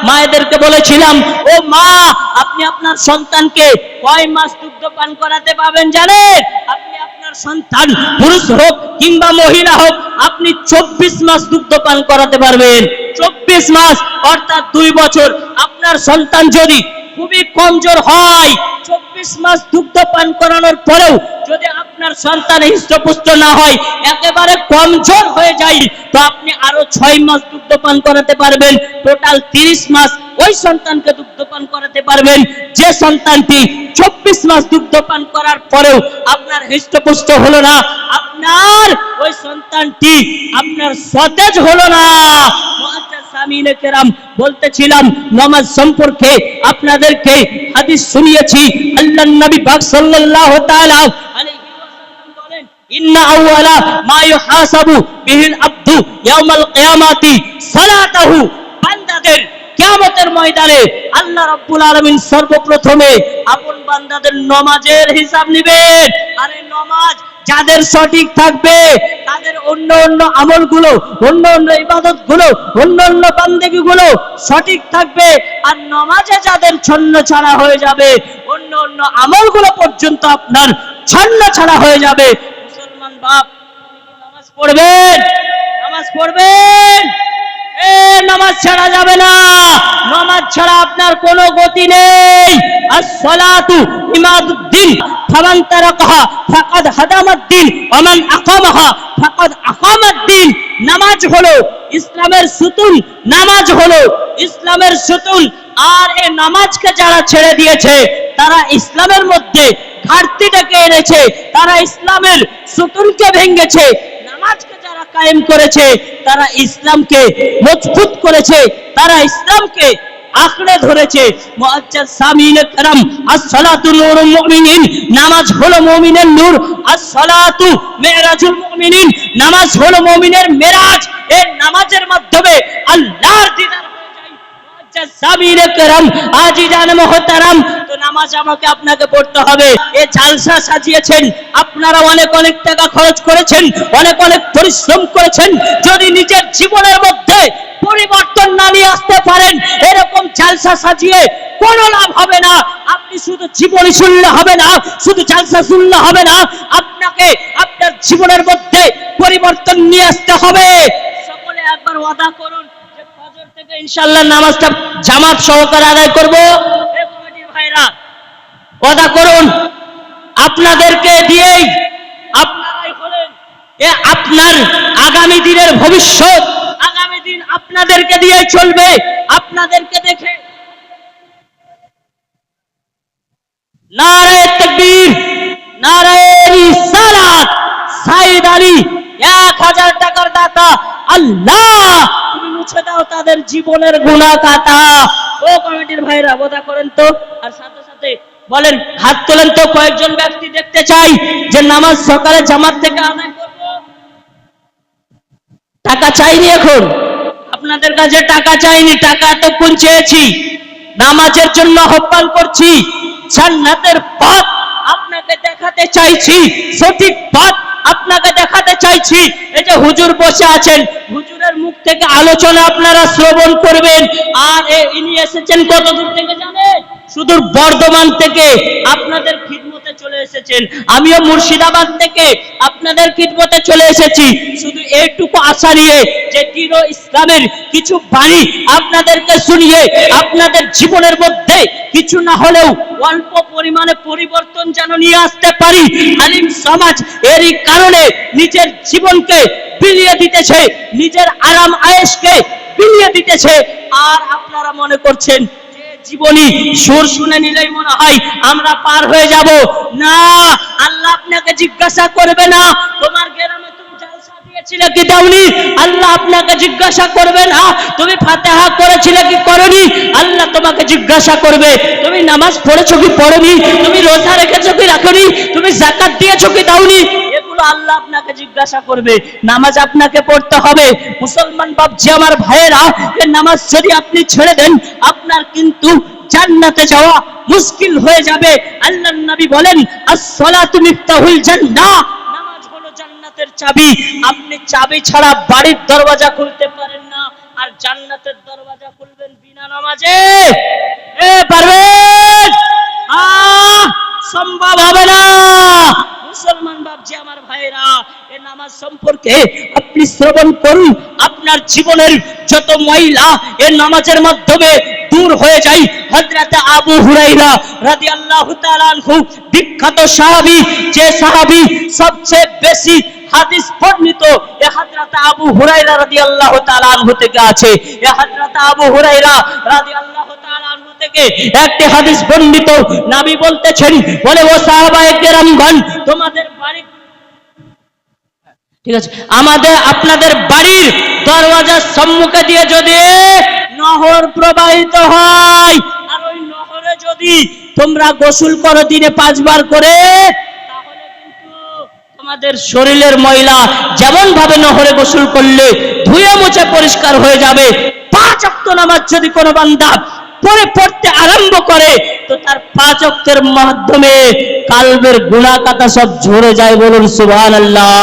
মায়েদেরকে বলেছিলাম, ও মা, আপনি আপনার সন্তানকে কয় মাস দুগ্ধ পান করাতে পাবেন জানেন? আপনি আপনার সন্তান পুরুষ হোক কিংবা মহিলা হোক, আপনি 24 মাস দুগ্ধ পান করাতে পারবেন। 24 মাস অর্থাৎ 2 বছর। আপনার সন্তান যদি খুবই কমজোর হয়, 24 মাস দুগ্ধ পান করানোর পরেও যদি আপনার সন্তান হৃষ্টপুষ্ট না হয়, একেবারে কমজোর হয়ে যায়, তো আপনি আরো 6 মাস দুগ্ধ পান করাতে পারবেন। টোটাল 30 মাস ওই সন্তানকে দুগ্ধ পান করাতে পারবেন যে সন্তানটি 24 মাস দুগ্ধ পান করার পরেও আপনার হৃষ্টপুষ্ট হলো না, আপনার ওই সন্তানটি আপনার সতেজ হলো না। সামিনে কেরাম, বলতেছিলাম নামাজ সম্পর্কে আপনাদেরকে হাদিস শুনিয়েছি। আল্লাহর নবী পাক সাল্লাল্লাহু তাআলা আলাইহি ওয়াসাল্লাম বলেন, ইন্না আউয়ালা মা ইউহাসাবু বিহিল আবদু ইয়াউমাল কিয়ামাতি সালাতাহু। বান্দাদের কিয়ামতের ময়দানে আল্লাহ রাব্বুল আলামিন সর্বপ্রথমে আপন বান্দাদের নামাজের হিসাব নেবেন। আরে নামাজ যাদের সঠিক থাকবে তাদের অন্য অন্য আমলগুলো, অন্য অন্য ইবাদতগুলো, অন্য অন্য বান্দেগিগুলো সঠিক থাকবে। আর নামাজে যাদের ছন্ন ছাড়া হয়ে যাবে, অন্য অন্য আমলগুলো পর্যন্ত আপনার ছন্ন ছাড়া হয়ে যাবে। মুসলমান বাপ, নামাজ পড়বেন, নামাজ পড়বেন, নামাজ ছাড়া যাবে না। নামাজ ছাড়া আপনার কোনো গতি নেই। as-salatu imaduddin faman tarakaha faqad hadamaddin wa man aqamaha faqad aqamaddin। নামাজ হলো ইসলামের সুতুন, নামাজ হলো ইসলামের সুতুন। আর এই নামাজকে যারা ছেড়ে দিয়েছে তারা ইসলামের মধ্যে ঘাটতিটাকে এনেছে, তারা ইসলামের সুতুনকে ভেঙেছে। নামাজকে যারা কায়েম করেছে তারা ইসলামকে মজবুত করেছে, তারা ইসলামকে আঁকড়ে ধরেছে। মুআজ্জাজ সামিনে کرام, as-salatu নূরুল মুমিনিন, নামাজ হলো মুমিনের নূর। as-salatu মিরাজুল মুমিনিন, নামাজ হলো মুমিনের মেরাজ। এই নামাজের মাধ্যমে আল্লাহর দিদার হয়ে যায়। মুআজ্জাজ সামিনে کرام, আজিজান মুহতারাম, তো নামাজ আমাকে আপনাকে পড়তে হবে। এই জালসা সাজিয়েছেন, আপনারা অনেক অনেক টাকা খরচ করেছেন, অনেক অনেক পরিশ্রম করেছেন। যদি নিজের জীবনের মধ্যে পরিবর্তন না নিয়ে আসতে পারেন, এরকম জালসা সাজিয়ে কোনো লাভ হবে না। আপনি শুধু জীবনী শুনলে হবে না, শুধু জালসা শুনলে হবে না, আপনাকে আপনার জীবনের মধ্যে পরিবর্তন নিয়ে আসতে হবে। সকলে একবার ওয়াদা করুন যে ফজর থেকে ইনশাআল্লাহ নামাজটা জামাত সহকারে আদায় করব। এই কমিটির ভাইরা ওয়াদা করুন, আপনাদেরকে দিয়েই আপনারাই হলেন আপনার আগামী দিনের ভবিষ্যৎ। আগামী দিন আপনাদেরকে দিয়ে চলবে, আপনাদেরকে দেখে। নারায়ে তাকবীর, নারায়ে রিসালাত। সাইদ আলী 1000 টাকার দাতা, আল্লাহ তুমি মুছে দাও তাদের জীবনের গুনাহ কাটা। ও কমিটির ভাইরা ওয়াদা করেন তো, আর সাথে সাথে বলেন, হাত তোলেন তো, কয়েকজন ব্যক্তি দেখতে চাই যে নামাজ সকালে জামাত থেকে আদায় করব। টাকা চাইনি, এখন আপনাদের কাছে টাকা চাইনি, টাকা এতক্ষণ চেয়েছি। নামাজের জন্য আহ্বান করছি, জান্নাতের পথ আপনাকে দেখাতে চাইছি, সঠিক পথ আপনাকে দেখাতে চাইছি। এই যে হুজুর বসে আছেন, হুজুরের মুখ থেকে আলোচনা আপনারা শ্রবণ করবেন। আর ইনি এসেছেন কত দূর থেকে জানেন? সুদূর বর্ধমান থেকে আপনাদের খিদমতে চলে এসেছেন। আমিও মুর্শিদাবাদ থেকে আপনাদের খিদমতে চলে এসেছি, শুধু এইটুকু আশা নিয়ে যে দিন ও ইসলামের কিছু বাণী আপনাদেরকে শুনিয়ে আপনাদের জীবনের মধ্যে কিছু না হলেও অল্প পরিমাণে পরিবর্তন যেন নিয়ে আসতে পারি। আলিম সমাজ এরই কারণে নিজের জীবনকে বিলিয়ে দিতেছে, নিজের আরাম আয়েশকে বিলিয়ে দিতেছে। আর আপনারা মনে করছেন জীবনী সুর শুনে নিলেই মনে হয় আমরা পার হয়ে যাব। না, আল্লাহ আপনাকে জিজ্ঞাসা করবে না তোমার গ্রামে তুমি জালসা দিয়েছিলে কি দাওনি। আল্লাহ আপনাকে জিজ্ঞাসা করবে না তুমি ফাতিহা করেছিলে কি করনি। আল্লাহ তোমাকে জিজ্ঞাসা করবে তুমি নামাজ পড়েছো কি পড়নি, তুমি রোজা রেখেছো কি রাখোনি, তুমি যাকাত দিয়েছো কি দাওনি। এগুলো আল্লাহ আপনাকে জিজ্ঞাসা করবে। নামাজ আপনাকে পড়তে হবে। মুসলমান বাপজি আমার ভাইয়েরা, এই নামাজ যদি আপনি ছেড়ে দেন আপনার কিন্তু জান্নাতে যাওয়া মুশকিল হয়ে যাবে। আল্লাহর নবী বলেন, as-salatu মিফতাহুল জান্নাহ, নামাজ হলো জান্নাতের চাবি। আপনি চাবি ছাড়া বাড়ির দরওয়াজা খুলতে পারেন না, আর জান্নাতের দরওয়াজা খুলবেন বিনা নামাজে পারবেন? সম্ভব হবে না। মুসলমান বাপজি আমার ভাইরা, এই নামাজ সম্পর্কে আপনি শ্রবণ করুন, আপনার জীবনের যত ময়লা এই নামাজের মাধ্যমে দূর হয়ে যায়। হযরত আবু হুরায়রা রাদিয়াল্লাহু তাআলা আনহু, বিখ্যাত সাহাবী, যে সাহাবী সবচেয়ে বেশি হাদিস বর্ণিত এ হযরত আবু হুরায়রা রাদিয়াল্লাহু তাআলা আনহু থেকে আছে। এ হযরত আবু হুরায়রা রাদিয়াল্লাহু তাআলা আনহু থেকে একটি হাদিস বর্ণিত, নবী বলতেছেন, বলে ও সাহাবায়ে কেরামগণ, তোমাদের বাড়ি, ঠিক আছে, আপনাদের বাড়ির দরওয়াজার সম্মুখে দিয়ে যদি নহর প্রবাহিত হয়, আর ওই নহরে যদি তোমরা গোসল করো দিনে 5 বার করে, তাহলে কিন্তু তোমাদের শরীরের ময়লা যেমন ভাবে নহরে গোসল করলে ধুয়ে মুছে পরিষ্কার হয়ে যাবে, 5 ওয়াক্ত নামাজ যদি কোনো বান্দা পড়তে আরম্ভ করে, তো তার 5 ওয়াক্তের মাধ্যমে কালবের গুনাহ কাটা সব ঝরে যায়। বলুন সুবহানাল্লাহ।